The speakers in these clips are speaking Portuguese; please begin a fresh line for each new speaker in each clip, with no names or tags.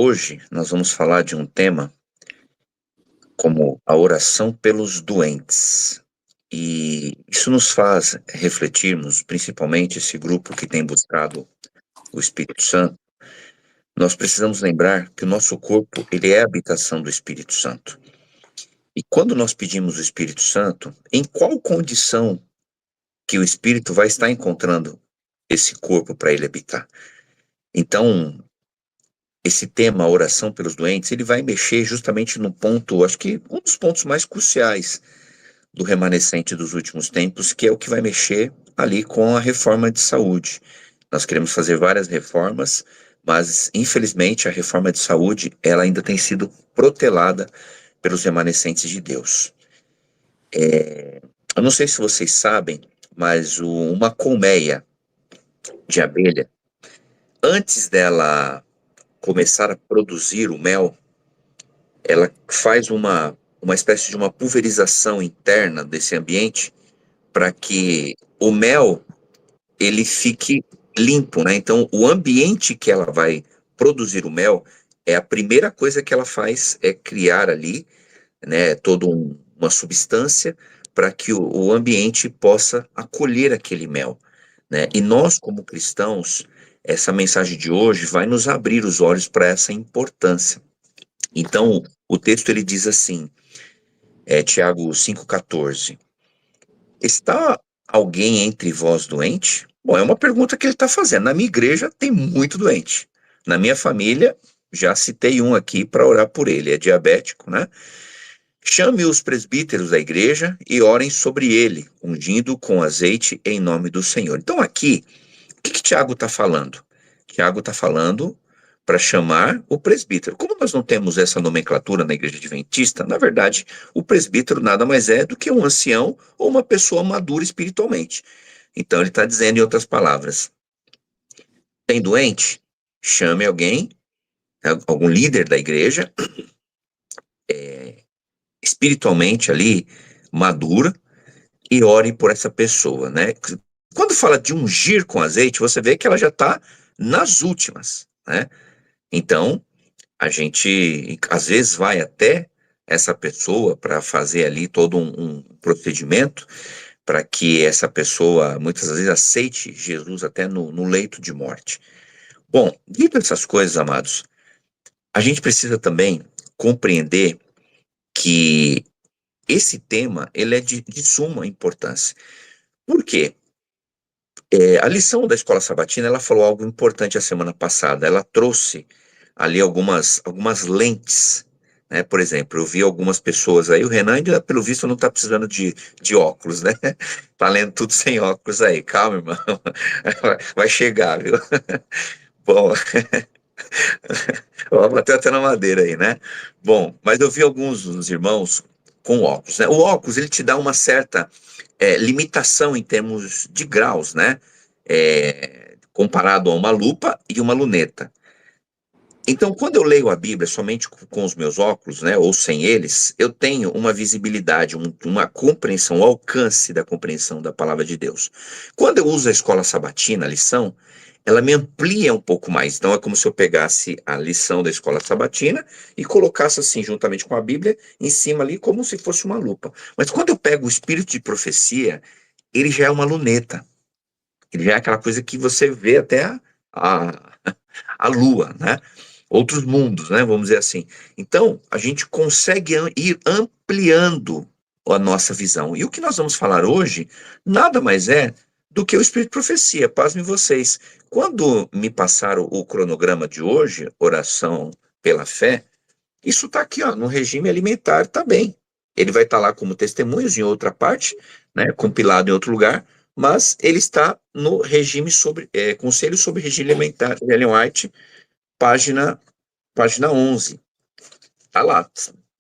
Hoje nós vamos falar de um tema como a oração pelos doentes. E isso nos faz refletirmos, principalmente esse grupo que tem buscado o Espírito Santo. Nós precisamos lembrar que o nosso corpo, ele é a habitação do Espírito Santo. E quando nós pedimos o Espírito Santo, em qual condição que o Espírito vai estar encontrando esse corpo para ele habitar? Então, esse tema, a oração pelos doentes, ele vai mexer justamente no ponto, acho que um dos pontos mais cruciais do remanescente dos últimos tempos, que é o que vai mexer ali com a reforma de saúde. Nós queremos fazer várias reformas, mas infelizmente a reforma de saúde, ela ainda tem sido protelada pelos remanescentes de Deus. Eu não sei se vocês sabem, mas uma colmeia de abelha, antes dela começar a produzir o mel, ela faz uma espécie de uma pulverização interna desse ambiente para que o mel ele fique limpo, né? Então, o ambiente que ela vai produzir o mel é a primeira coisa que ela faz é criar ali, né, toda uma substância para que o ambiente possa acolher aquele mel, né? E nós, como cristãos, essa mensagem de hoje vai nos abrir os olhos para essa importância. Então, o texto ele diz assim, Tiago 5,14. Está alguém entre vós doente? Bom, é uma pergunta que ele está fazendo. Na minha igreja tem muito doente. Na minha família, já citei um aqui para orar por ele. É diabético, né? Chame os presbíteros da igreja e orem sobre ele, ungindo com azeite em nome do Senhor. Então, aqui, o que Tiago está falando? Tiago está falando para chamar o presbítero. Como nós não temos essa nomenclatura na igreja adventista, na verdade, o presbítero nada mais é do que um ancião ou uma pessoa madura espiritualmente. Então, ele está dizendo, em outras palavras, tem doente? Chame alguém, algum líder da igreja, espiritualmente ali, madura, e ore por essa pessoa, né? Quando fala de ungir com azeite, você vê que ela já está nas últimas, né? Então, a gente às vezes vai até essa pessoa para fazer ali todo um procedimento para que essa pessoa muitas vezes aceite Jesus até no leito de morte. Bom, dito essas coisas, amados, a gente precisa também compreender que esse tema ele é de suma importância. Por quê? A lição da Escola Sabatina, ela falou algo importante a semana passada. Ela trouxe ali algumas lentes, né? Por exemplo, eu vi algumas pessoas aí, o Renan ainda, pelo visto, não está precisando de óculos, né? Tá lendo tudo sem óculos aí. Calma, irmão. Vai chegar, viu? Bom, ó, bateu até na madeira aí, né? Bom, mas eu vi alguns dos irmãos com óculos, né? O óculos, ele te dá uma certa limitação em termos de graus, né? Comparado a uma lupa e uma luneta. Então, quando eu leio a Bíblia somente com os meus óculos, né, ou sem eles, eu tenho uma visibilidade, uma compreensão, um alcance da compreensão da palavra de Deus. Quando eu uso a escola sabatina, a lição, ela me amplia um pouco mais. Então, é como se eu pegasse a lição da escola sabatina e colocasse assim, juntamente com a Bíblia, em cima ali, como se fosse uma lupa. Mas quando eu pego o espírito de profecia, ele já é uma luneta. Ele já é aquela coisa que você vê até a, a lua, né? Outros mundos, né? Vamos dizer assim. Então, a gente consegue ir ampliando a nossa visão. E o que nós vamos falar hoje nada mais é do que o Espírito de Profecia. Pasmem vocês. Quando me passaram o cronograma de hoje, oração pela fé, isso está aqui, ó, no regime alimentar também. Ele vai estar lá como testemunhos em outra parte, né, compilado em outro lugar, mas ele está no regime sobre, Conselho sobre Regime Alimentar, Ellen White, página, página 11. Está lá,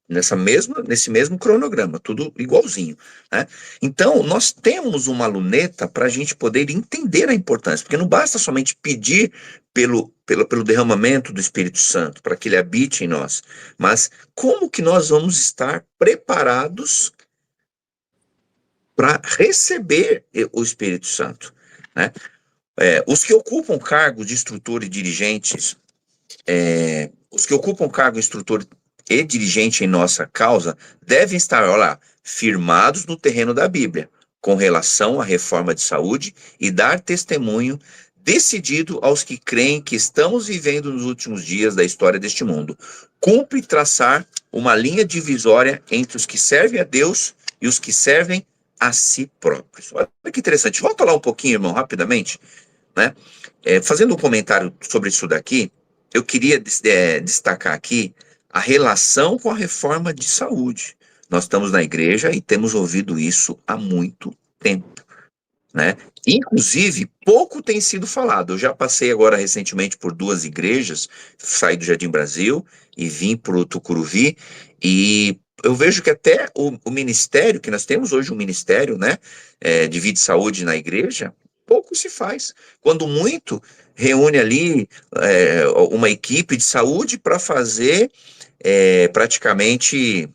nesse mesmo cronograma, tudo igualzinho, né? Então, nós temos uma luneta para a gente poder entender a importância, porque não basta somente pedir pelo derramamento do Espírito Santo, para que ele habite em nós, mas como que nós vamos estar preparados para receber o Espírito Santo, né? Os que ocupam cargos de instrutor e dirigentes Os que ocupam cargo instrutor e dirigente em nossa causa devem estar, olha lá, firmados no terreno da Bíblia, com relação à reforma de saúde e dar testemunho decidido aos que creem que estamos vivendo nos últimos dias da história deste mundo. Cumpre traçar uma linha divisória entre os que servem a Deus e os que servem a si próprios. Olha que interessante. Volta lá um pouquinho, irmão, rapidamente, né? Fazendo um comentário sobre isso daqui, eu queria destacar aqui a relação com a reforma de saúde. Nós estamos na igreja e temos ouvido isso há muito tempo, né? Inclusive, pouco tem sido falado. Eu já passei agora recentemente por duas igrejas, saí do Jardim Brasil e vim para o Tucuruvi, e eu vejo que até o ministério, que nós temos hoje um ministério, né, de vida e saúde na igreja, pouco se faz. Quando muito, reúne ali uma equipe de saúde para fazer praticamente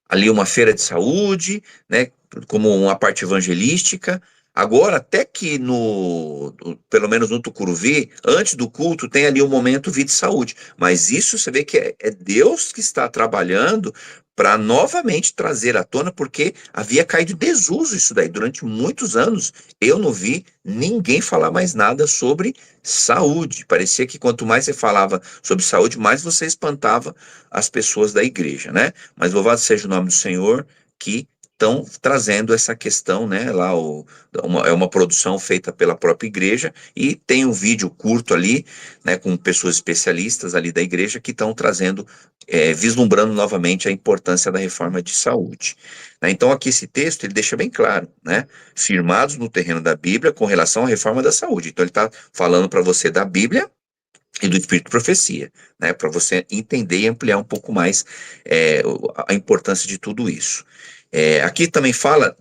ali uma feira de saúde, né, como uma parte evangelística. Agora, até que pelo menos no Tucuruvi, antes do culto, tem ali um momento vida e saúde. Mas isso você vê que é Deus que está trabalhando para novamente trazer à tona, porque havia caído em desuso isso daí. Durante muitos anos, eu não vi ninguém falar mais nada sobre saúde. Parecia que quanto mais você falava sobre saúde, mais você espantava as pessoas da igreja, né? Mas louvado seja o nome do Senhor, que estão trazendo essa questão, né? Lá é uma produção feita pela própria igreja e tem um vídeo curto ali, né? Com pessoas especialistas ali da igreja que estão trazendo, vislumbrando novamente a importância da reforma de saúde, né? Então aqui esse texto ele deixa bem claro, né? Firmados no terreno da Bíblia com relação à reforma da saúde. Então ele está falando para você da Bíblia e do Espírito de Profecia, né, para você entender e ampliar um pouco mais a importância de tudo isso. Aqui também fala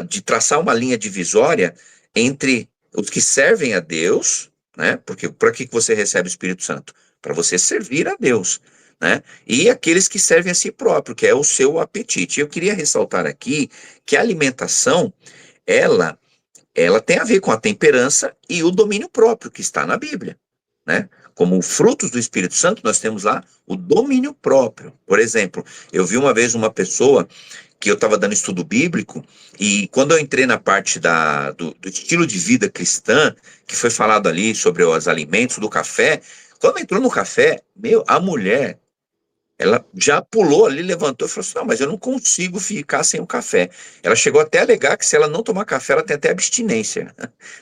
de traçar uma linha divisória entre os que servem a Deus, né, porque para que você recebe o Espírito Santo? Para você servir a Deus, né, e aqueles que servem a si próprio, que é o seu apetite. Eu queria ressaltar aqui que a alimentação, ela, ela tem a ver com a temperança e o domínio próprio que está na Bíblia, né? Como frutos do Espírito Santo, nós temos lá o domínio próprio. Por exemplo, eu vi uma vez uma pessoa que eu estava dando estudo bíblico, e quando eu entrei na parte do estilo de vida cristã, que foi falado ali sobre os alimentos do café, quando entrou no café, a mulher, ela já pulou ali, levantou e falou assim: não, mas eu não consigo ficar sem o café. Ela chegou até a alegar que se ela não tomar café, ela tem até abstinência,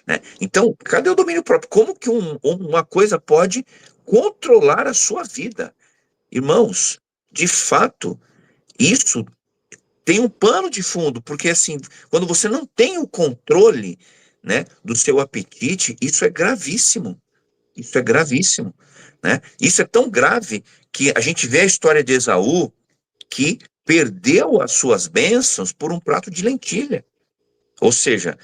né? Então, cadê o domínio próprio? Como que uma coisa pode controlar a sua vida? Irmãos, de fato, isso tem um pano de fundo, porque assim, quando você não tem o controle, né, do seu apetite, isso é gravíssimo. Isso é gravíssimo, né? Isso é tão grave que a gente vê a história de Esaú, que perdeu as suas bênçãos por um prato de lentilha. Ou seja,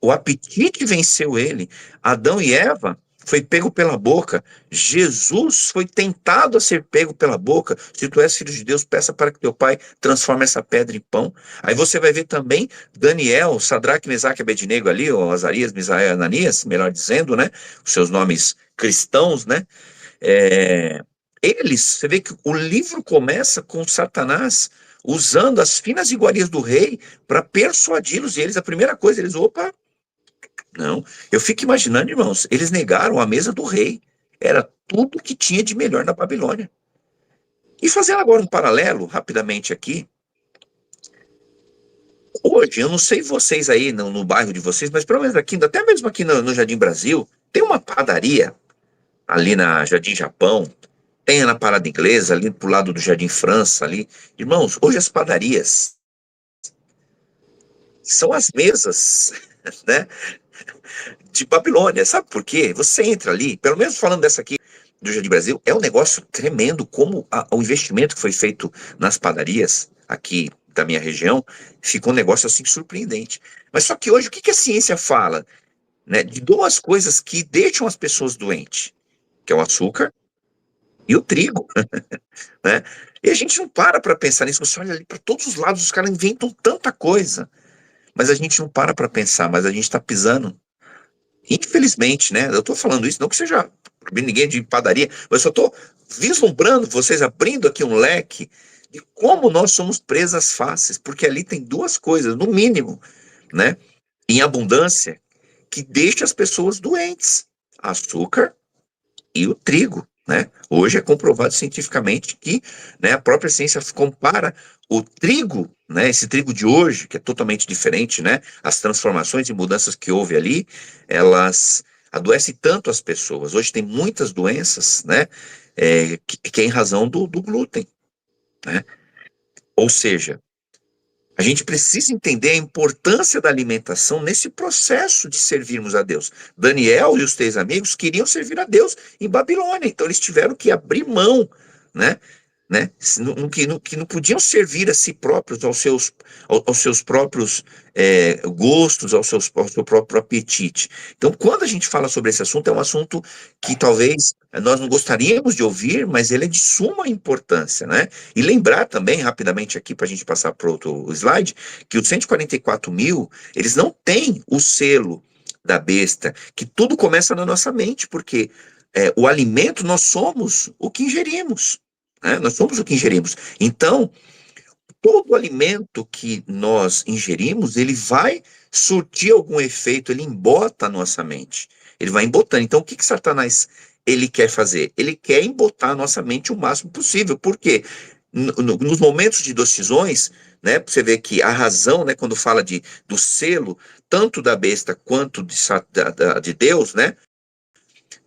o apetite venceu ele. Adão e Eva foi pego pela boca. Jesus foi tentado a ser pego pela boca. Se tu és filho de Deus, peça para que teu pai transforme essa pedra em pão. Aí você vai ver também Daniel, Sadraque, Mesaque e Abednego ali, ou Azarias, Misael e Ananias, melhor dizendo, né? Os seus nomes cristãos, né? É, você vê que o livro começa com Satanás usando as finas iguarias do rei para persuadi-los, e eles, a primeira coisa, opa, não. Eu fico imaginando, irmãos, eles negaram a mesa do rei. Era tudo que tinha de melhor na Babilônia. E fazendo agora um paralelo, rapidamente aqui, hoje, eu não sei vocês aí no bairro de vocês, mas pelo menos aqui, até mesmo aqui no Jardim Brasil, tem uma padaria ali na Jardim Japão, tem na Parada Inglesa, ali pro lado do Jardim França, ali. Irmãos, hoje as padarias são as mesas, né, de Babilônia. Sabe por quê? Você entra ali, pelo menos falando dessa aqui do Jardim Brasil, é um negócio tremendo como o investimento que foi feito nas padarias aqui da minha região ficou um negócio assim surpreendente. Mas só que hoje, o que que a ciência fala, né, de duas coisas que deixam as pessoas doentes, que é o açúcar e o trigo, né? E a gente não para pensar nisso. Você olha ali para todos os lados, os caras inventam tanta coisa, mas a gente não para pensar, mas a gente está pisando. Infelizmente, né? Eu estou falando isso não que seja ninguém de padaria, mas eu estou vislumbrando vocês, abrindo aqui um leque de como nós somos presas fáceis, porque ali tem duas coisas, no mínimo, né, em abundância, que deixa as pessoas doentes: açúcar e o trigo, né? Hoje é comprovado cientificamente que, né, a própria ciência compara o trigo, né, esse trigo de hoje, que é totalmente diferente, né, as transformações e mudanças que houve ali, elas adoecem tanto as pessoas. Hoje tem muitas doenças, né, que é em razão do glúten, né? Ou seja, a gente precisa entender a importância da alimentação nesse processo de servirmos a Deus. Daniel e os três amigos queriam servir a Deus em Babilônia, então eles tiveram que abrir mão, né? Que não podiam servir a si próprios, aos seus próprios gostos, ao seu próprio apetite. Então, quando a gente fala sobre esse assunto, é um assunto que talvez nós não gostaríamos de ouvir, mas ele é de suma importância, né? E lembrar também, rapidamente aqui, para a gente passar para outro slide, que os 144 mil, eles não têm o selo da besta, que tudo começa na nossa mente, porque o alimento, nós somos o que ingerimos, né? Nós somos o que ingerimos. Então, todo alimento que nós ingerimos, ele vai surtir algum efeito, ele embota a nossa mente. Ele vai embotando. Então, o que que Satanás ele quer fazer? Ele quer embotar a nossa mente o máximo possível. Por quê? Nos momentos de decisões, né, você vê que a razão, né, quando fala do selo, tanto da besta quanto de Deus, né,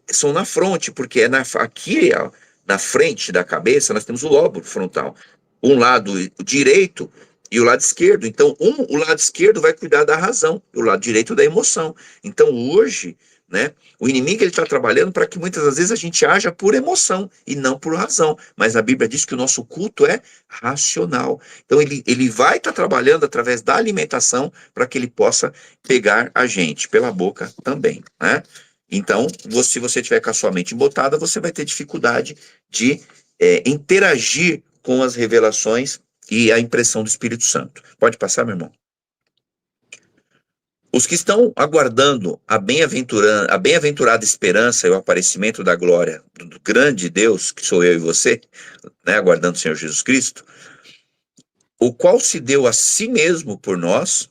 são na fronte, porque aqui, ó, na frente da cabeça, nós temos o lóbulo frontal. Um lado direito e o lado esquerdo. Então, o lado esquerdo vai cuidar da razão, e o lado direito da emoção. Então, hoje, né, o inimigo ele está trabalhando para que muitas das vezes a gente haja por emoção e não por razão. Mas a Bíblia diz que o nosso culto é racional. Então, ele vai estar trabalhando através da alimentação para que ele possa pegar a gente pela boca também, né? Então, se você tiver com a sua mente embotada, você vai ter dificuldade de interagir com as revelações e a impressão do Espírito Santo. Pode passar, meu irmão? Os que estão aguardando a bem-aventurada esperança e o aparecimento da glória do grande Deus, que sou eu e você, né, aguardando o Senhor Jesus Cristo, o qual se deu a si mesmo por nós,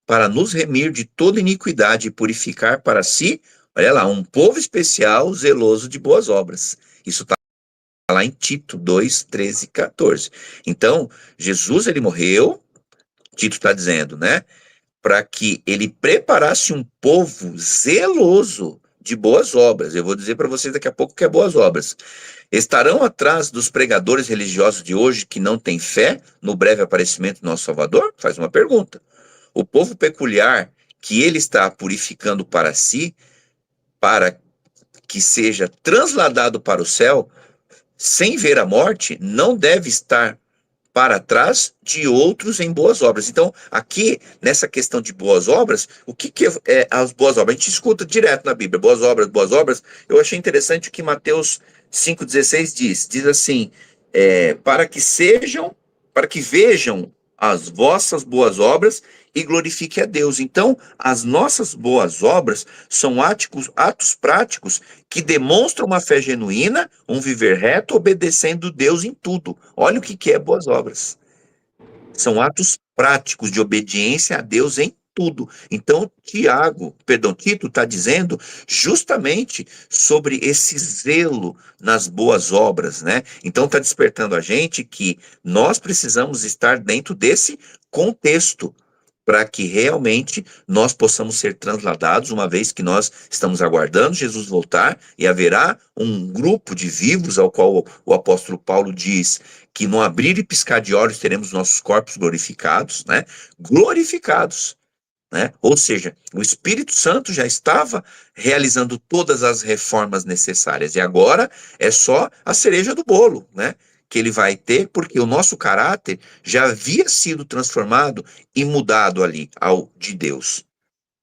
para nos remir de toda iniquidade e purificar para si, olha lá, um povo especial, zeloso de boas obras. Isso está lá em Tito 2, 13 e 14. Então, Jesus, ele morreu, Tito está dizendo, né, para que ele preparasse um povo zeloso de boas obras. Eu vou dizer para vocês daqui a pouco que é boas obras. Estarão atrás dos pregadores religiosos de hoje que não têm fé no breve aparecimento do nosso Salvador? Faz uma pergunta. O povo peculiar que ele está purificando para si, para que seja transladado para o céu, sem ver a morte, não deve estar para trás de outros em boas obras. Então, aqui, nessa questão de boas obras, o que é as boas obras? A gente escuta direto na Bíblia, boas obras, boas obras. Eu achei interessante o que Mateus 5,16 diz assim, para que sejam, para que vejam as vossas boas obras e glorifique a Deus. Então, as nossas boas obras são atos práticos que demonstram uma fé genuína, um viver reto, obedecendo Deus em tudo. Olha o que é boas obras. São atos práticos de obediência a Deus em tudo. Então, Tito está dizendo justamente sobre esse zelo nas boas obras, né? Então, está despertando a gente que nós precisamos estar dentro desse contexto para que realmente nós possamos ser transladados, uma vez que nós estamos aguardando Jesus voltar, e haverá um grupo de vivos, ao qual o apóstolo Paulo diz que no abrir e piscar de olhos teremos nossos corpos glorificados, né? Glorificados, né? Ou seja, o Espírito Santo já estava realizando todas as reformas necessárias, e agora é só a cereja do bolo, né? Que ele vai ter, porque o nosso caráter já havia sido transformado e mudado ali ao de Deus,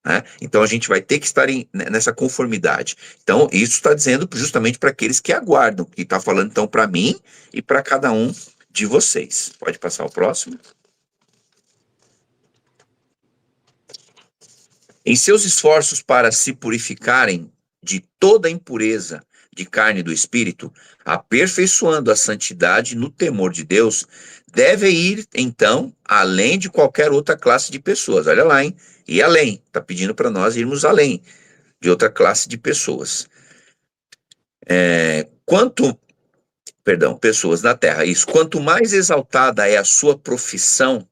né? Então a gente vai ter que estar nessa conformidade. Então, isso está dizendo justamente para aqueles que aguardam, que está falando então para mim e para cada um de vocês. Pode passar o próximo. Em seus esforços para se purificarem de toda impureza de carne e do espírito, aperfeiçoando a santidade no temor de Deus, deve ir, então, além de qualquer outra classe de pessoas. Olha lá, hein? E além, está pedindo para nós irmos além de outra classe de pessoas. Pessoas na terra, isso. Quanto mais exaltada é a sua profissão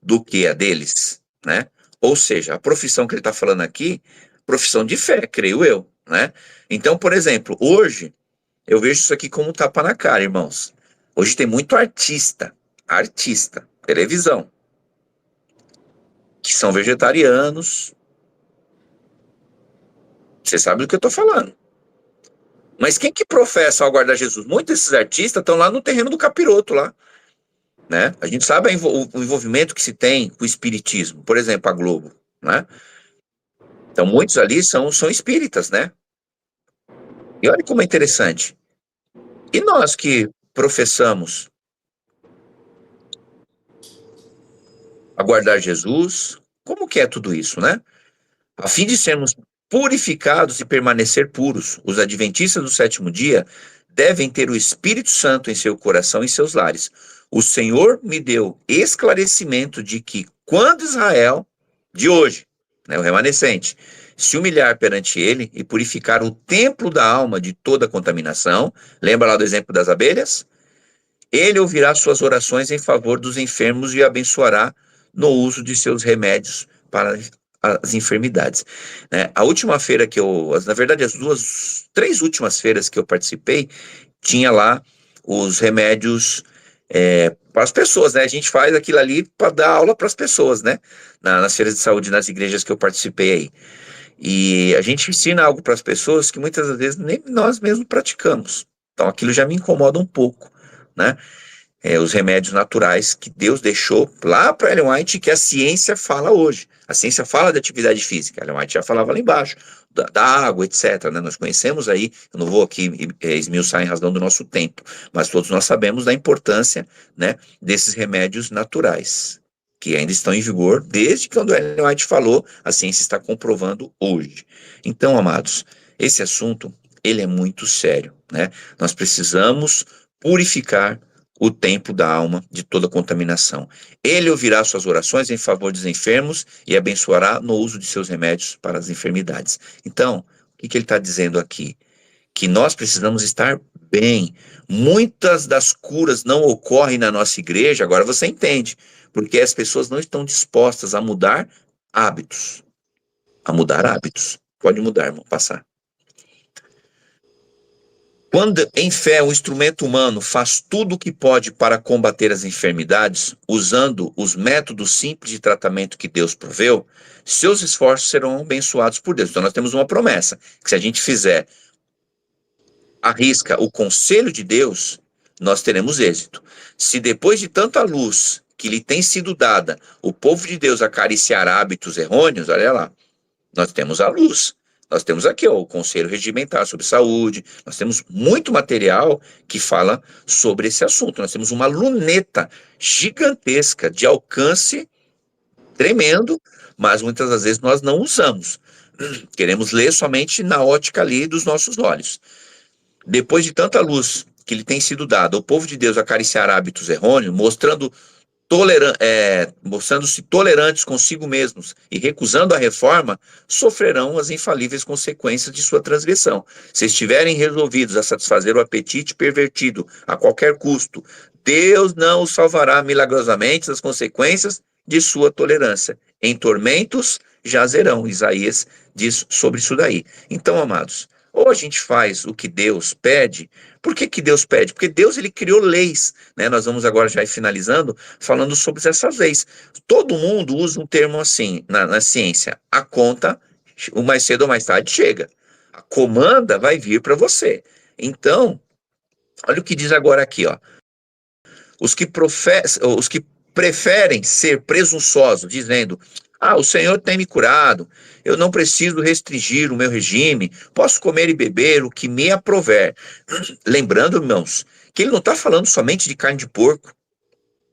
do que a deles, né? Ou seja, a profissão que ele está falando aqui, profissão de fé, creio eu, né? Então, por exemplo, hoje, eu vejo isso aqui como um tapa na cara, irmãos. Hoje tem muito artista, televisão, que são vegetarianos. Você sabe do que eu estou falando. Mas quem que professa ao guardar Jesus? Muitos desses artistas estão lá no terreno do capiroto lá, né? A gente sabe o envolvimento que se tem com o espiritismo, por exemplo, a Globo, né? Então muitos ali são espíritas, né? E olha como é interessante. E nós que professamos aguardar Jesus, como que é tudo isso, né? A fim de sermos purificados e permanecer puros, os adventistas do sétimo dia devem ter o Espírito Santo em seu coração e em seus lares. O Senhor me deu esclarecimento de que quando Israel, de hoje, né, o remanescente, se humilhar perante ele e purificar o templo da alma de toda contaminação, lembra lá do exemplo das abelhas? Ele ouvirá suas orações em favor dos enfermos e abençoará no uso de seus remédios para as enfermidades. Né? A última feira na verdade, três últimas feiras que eu participei, tinha lá os remédios para as pessoas, né? A gente faz aquilo ali para dar aula para as pessoas, né? Nas feiras de saúde, nas igrejas que eu participei aí. E a gente ensina algo para as pessoas que muitas das vezes nem nós mesmos praticamos. Então aquilo já me incomoda um pouco, né? Os remédios naturais que Deus deixou lá para Ellen White, que a ciência fala hoje. A ciência fala da atividade física, Ellen White já falava lá embaixo, da água, etc. Né? Nós conhecemos aí, eu não vou aqui esmiuçar em razão do nosso tempo, mas todos nós sabemos da importância, né, desses remédios naturais, que ainda estão em vigor desde quando Ellen White falou, a ciência está comprovando hoje. Então, amados, esse assunto, ele é muito sério, né? Nós precisamos purificar o templo da alma de toda contaminação. Ele ouvirá suas orações em favor dos enfermos e abençoará no uso de seus remédios para as enfermidades. Então, o que ele está dizendo aqui? Que nós precisamos estar bem. Muitas das curas não ocorrem na nossa igreja, agora você entende, porque as pessoas não estão dispostas a mudar hábitos. A mudar hábitos. Pode mudar, irmão, passar. Quando, em fé, o instrumento humano faz tudo o que pode para combater as enfermidades, usando os métodos simples de tratamento que Deus proveu, seus esforços serão abençoados por Deus. Então, nós temos uma promessa, que se a gente fizer à risca o conselho de Deus, nós teremos êxito. Se depois de tanta luz que lhe tem sido dada, o povo de Deus acariciar hábitos errôneos, olha lá, nós temos a luz. Nós temos aqui o Conselho Regimentar sobre Saúde, nós temos muito material que fala sobre esse assunto. Nós temos uma luneta gigantesca de alcance tremendo, mas muitas das vezes nós não usamos. Queremos ler somente na ótica ali dos nossos olhos. Depois de tanta luz que lhe tem sido dada, o povo de Deus acariciar hábitos errôneos, mostrando-se tolerantes consigo mesmos e recusando a reforma, sofrerão as infalíveis consequências de sua transgressão. Se estiverem resolvidos a satisfazer o apetite pervertido a qualquer custo, Deus não os salvará milagrosamente das consequências de sua tolerância. Em tormentos jazerão. Isaías diz sobre isso daí. Então, amados, ou a gente faz o que Deus pede. Por que Deus pede? Porque Deus, ele criou leis, né? Nós vamos agora já ir finalizando, falando sobre essas leis. Todo mundo usa um termo assim, na ciência, a conta, o mais cedo ou mais tarde, chega. A comanda vai vir para você. Então, olha o que diz agora aqui, ó. Os que preferem ser presunçosos, dizendo: ah, o Senhor tem me curado, eu não preciso restringir o meu regime, posso comer e beber o que me aprover. Lembrando, irmãos, que ele não está falando somente de carne de porco.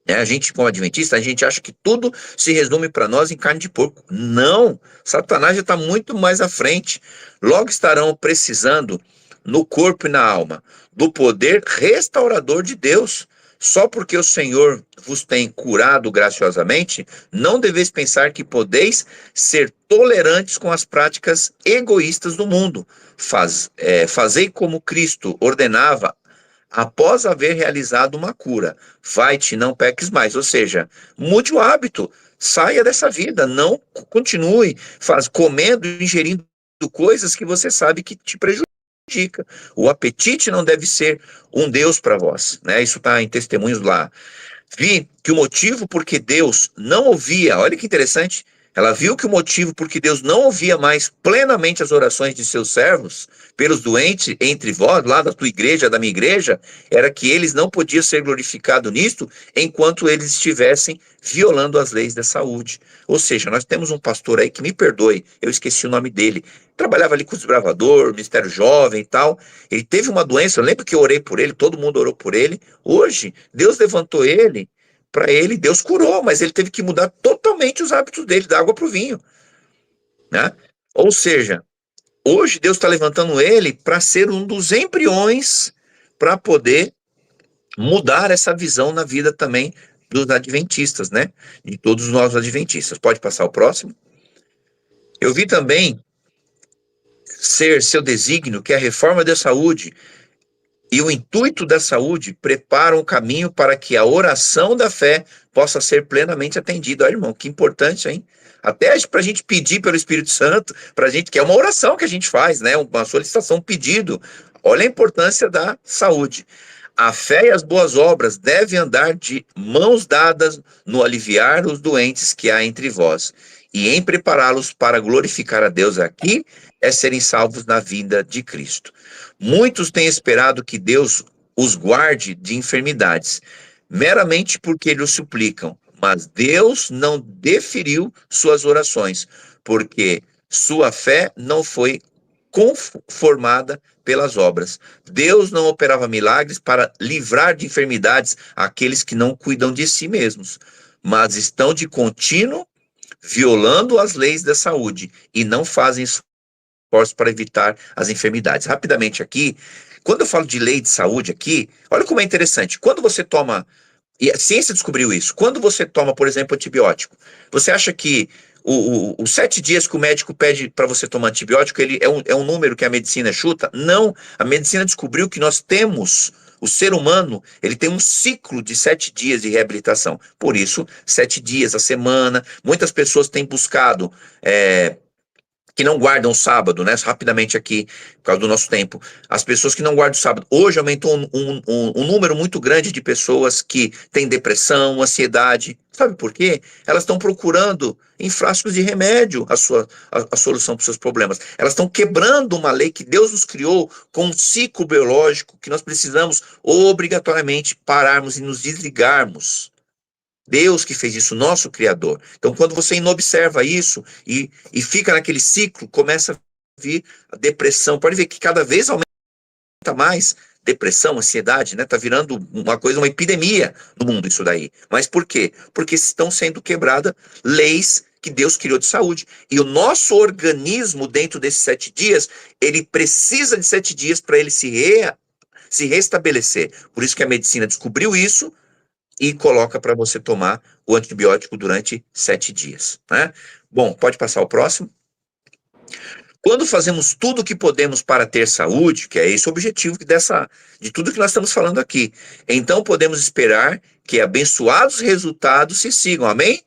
Né? A gente, como adventista, a gente acha que tudo se resume para nós em carne de porco. Não, Satanás já está muito mais à frente. Logo estarão precisando no corpo e na alma, do poder restaurador de Deus. Só porque o Senhor vos tem curado graciosamente, não deveis pensar que podeis ser tolerantes com as práticas egoístas do mundo. Fazei como Cristo ordenava após haver realizado uma cura. Vai-te, não peques mais. Ou seja, mude o hábito, saia dessa vida, não continue comendo, ingerindo coisas que você sabe que te prejudica. O apetite não deve ser um Deus para vós, né? Isso está em Testemunhos lá. Vi que o motivo porque Deus não ouvia, olha que interessante, ela viu que o motivo porque Deus não ouvia mais plenamente as orações de seus servos pelos doentes entre vós, lá da tua igreja, da minha igreja, era que eles não podiam ser glorificados nisto enquanto eles estivessem violando as leis da saúde. Ou seja, nós temos um pastor aí que me perdoe, eu esqueci o nome dele, trabalhava ali com o desbravador, Ministério Jovem e tal, ele teve uma doença, eu lembro que eu orei por ele, todo mundo orou por ele, hoje Deus levantou ele, para ele, Deus curou, mas ele teve que mudar totalmente os hábitos dele, da água para o vinho, né? Ou seja, hoje Deus está levantando ele para ser um dos embriões para poder mudar essa visão na vida também dos adventistas, né? De todos nós adventistas. Pode passar o próximo. Eu vi também ser seu desígnio que a reforma da saúde e o intuito da saúde preparam o caminho para que a oração da fé possa ser plenamente atendida. Olha, irmão, que importante, hein? Até para a gente pedir pelo Espírito Santo, para a gente, que é uma oração que a gente faz, né? Uma solicitação, um pedido. Olha a importância da saúde. A fé e as boas obras devem andar de mãos dadas no aliviar os doentes que há entre vós e em prepará-los para glorificar a Deus aqui é serem salvos na vinda de Cristo. Muitos têm esperado que Deus os guarde de enfermidades, meramente porque eles suplicam, mas Deus não deferiu suas orações, porque sua fé não foi conformada pelas obras. Deus não operava milagres para livrar de enfermidades aqueles que não cuidam de si mesmos, mas estão de contínuo violando as leis da saúde e não fazem esforços para evitar as enfermidades. Rapidamente aqui, quando eu falo de lei de saúde aqui, olha como é interessante. Quando você toma, e a ciência descobriu isso, quando você toma, por exemplo, antibiótico, você acha que os 7 dias que o médico pede para você tomar antibiótico, ele é um número que a medicina chuta? Não, a medicina descobriu que nós temos, o ser humano, ele tem um ciclo de 7 dias de reabilitação. Por isso, 7 dias a semana. Muitas pessoas têm buscado que não guardam o sábado, né? Rapidamente aqui, por causa do nosso tempo. As pessoas que não guardam o sábado. Hoje aumentou um número muito grande de pessoas que têm depressão, ansiedade. Sabe por quê? Elas estão procurando em frascos de remédio a solução para os seus problemas. Elas estão quebrando uma lei que Deus nos criou com um ciclo biológico que nós precisamos obrigatoriamente pararmos e nos desligarmos. Deus que fez isso, nosso Criador. Então, quando você inobserva isso e fica naquele ciclo, começa a vir a depressão. Pode ver que cada vez aumenta mais depressão, ansiedade, né? Tá virando uma coisa, uma epidemia no mundo isso daí. Mas por quê? Porque estão sendo quebradas leis que Deus criou de saúde. E o nosso organismo, dentro desses 7 dias, ele precisa de 7 dias para ele se restabelecer. Por isso que a medicina descobriu isso e coloca para você tomar o antibiótico durante 7 dias, né? Bom, pode passar o próximo. Quando fazemos tudo o que podemos para ter saúde, que é esse o objetivo de tudo que nós estamos falando aqui, então podemos esperar que abençoados resultados se sigam, amém?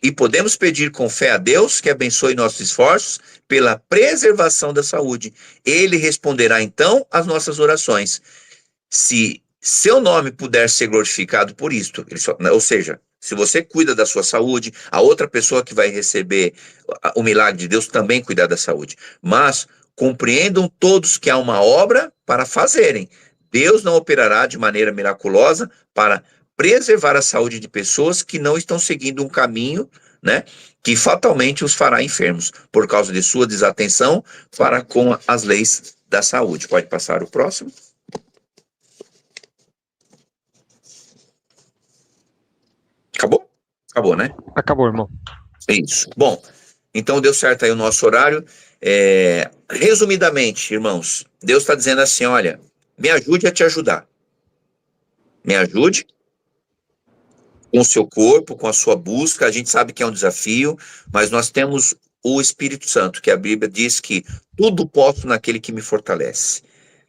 E podemos pedir com fé a Deus que abençoe nossos esforços pela preservação da saúde. Ele responderá então às nossas orações. Se seu nome puder ser glorificado por isto, ou seja, se você cuida da sua saúde, a outra pessoa que vai receber o milagre de Deus também cuidar da saúde. Mas compreendam todos que há uma obra para fazerem. Deus não operará de maneira miraculosa para preservar a saúde de pessoas que não estão seguindo um caminho, né, que fatalmente os fará enfermos, por causa de sua desatenção para com as leis da saúde. Pode passar o próximo. Acabou? Acabou, né?
Acabou, irmão.
É isso. Bom, então deu certo aí o nosso horário. resumidamente, irmãos, Deus está dizendo assim: olha, me ajude a te ajudar. Me ajude com o seu corpo, com a sua busca. A gente sabe que é um desafio, mas nós temos o Espírito Santo, que a Bíblia diz que tudo posso naquele que me fortalece.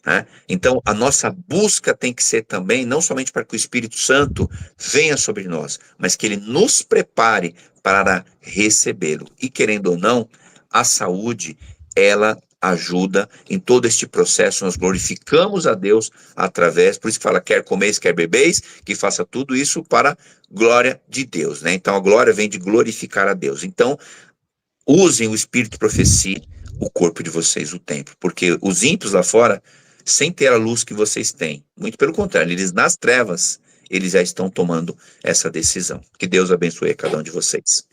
Né? Então, a nossa busca tem que ser também, não somente para que o Espírito Santo venha sobre nós, mas que ele nos prepare para recebê-lo. E querendo ou não, a saúde, ela ajuda em todo este processo. Nós glorificamos a Deus através, por isso que fala, quer comeis, quer bebeis, que faça tudo isso para glória de Deus, né? Então a glória vem de glorificar a Deus. Então, usem o espírito de profecia, o corpo de vocês, o templo, porque os ímpios lá fora, sem ter a luz que vocês têm, muito pelo contrário, eles nas trevas, eles já estão tomando essa decisão. Que Deus abençoe a cada um de vocês.